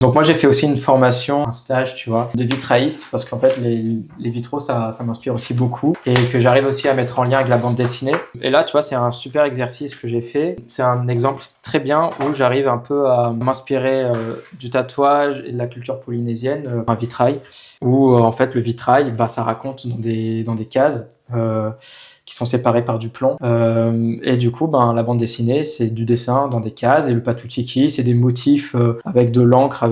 Donc moi j'ai fait aussi une formation, un stage, tu vois, de vitrailliste parce qu'en fait les vitraux ça m'inspire aussi beaucoup et que j'arrive aussi à mettre en lien avec la bande dessinée. Et là tu vois c'est un super exercice que j'ai fait. C'est un exemple très bien où j'arrive un peu à m'inspirer du tatouage et de la culture polynésienne, un vitrail où en fait le vitrail ça raconte dans des cases. Qui sont séparés par du plomb. Et du coup, la bande dessinée, c'est du dessin dans des cases, et le patutiki, c'est des motifs avec de l'encre,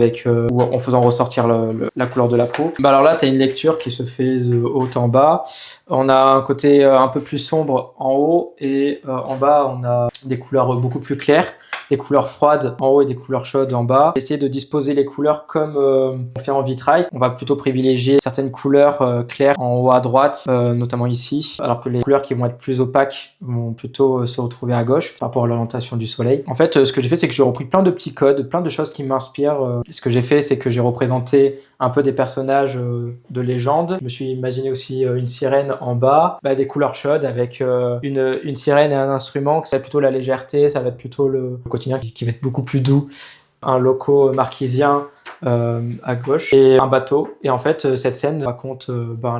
ou en faisant ressortir la couleur de la peau. Alors là, tu as une lecture qui se fait de haut en bas. On a un côté un peu plus sombre en haut, et en bas, on a des couleurs beaucoup plus claires, des couleurs froides en haut et des couleurs chaudes en bas. Essayer de disposer les couleurs comme on fait en vitrail. On va plutôt privilégier certaines couleurs claires en haut à droite, notamment ici, alors que les couleurs qui vont être plus opaques vont plutôt se retrouver à gauche par rapport à l'orientation du soleil. En fait, ce que j'ai fait, c'est que j'ai repris plein de petits codes, plein de choses qui m'inspirent. Ce que j'ai fait, c'est que j'ai représenté un peu des personnages de légende. Je me suis imaginé aussi une sirène en bas, des couleurs chaudes avec une sirène et un instrument, que ça va être plutôt la légèreté, ça va être plutôt le quotidien qui va être beaucoup plus doux. Un loco marquisien à gauche et un bateau. Et en fait, cette scène raconte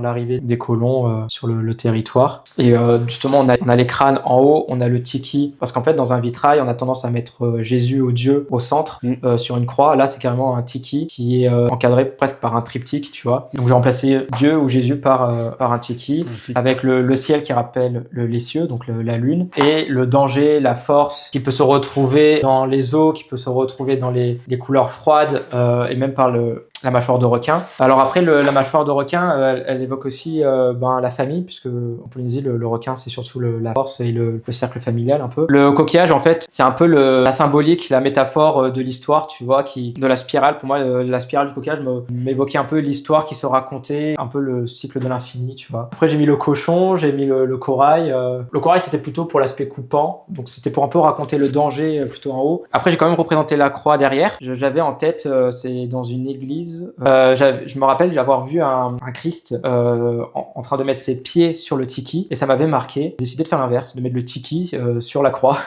l'arrivée des colons sur le territoire. Et justement, on a les crânes en haut, on a le tiki. Parce qu'en fait, dans un vitrail, on a tendance à mettre Jésus ou Dieu au centre sur une croix. Là, c'est carrément un tiki qui est encadré presque par un triptyque, tu vois. Donc, j'ai remplacé Dieu ou Jésus par un tiki, avec le ciel qui rappelle les cieux, donc la lune, et le danger, la force qui peut se retrouver dans les eaux, qui peut se retrouver dans les couleurs froides et même par la mâchoire de requin. Alors après, la mâchoire de requin, elle évoque aussi la famille, puisque en Polynésie, le requin, c'est surtout la force et le cercle familial un peu. Le coquillage, en fait, c'est un peu la symbolique, la métaphore de l'histoire, tu vois, de la spirale. Pour moi, la spirale du coquillage m'évoquait un peu l'histoire qui se racontait, un peu le cycle de l'infini, tu vois. Après, j'ai mis le cochon, j'ai mis le corail. Le corail, c'était plutôt pour l'aspect coupant, donc c'était pour un peu raconter le danger plutôt en haut. Après, j'ai quand même représenté la croix derrière. J'avais en tête, c'est dans une église. Je me rappelle d'avoir vu un Christ en train de mettre ses pieds sur le tiki, et ça m'avait marqué. J'ai décidé de faire l'inverse, de mettre le tiki sur la croix.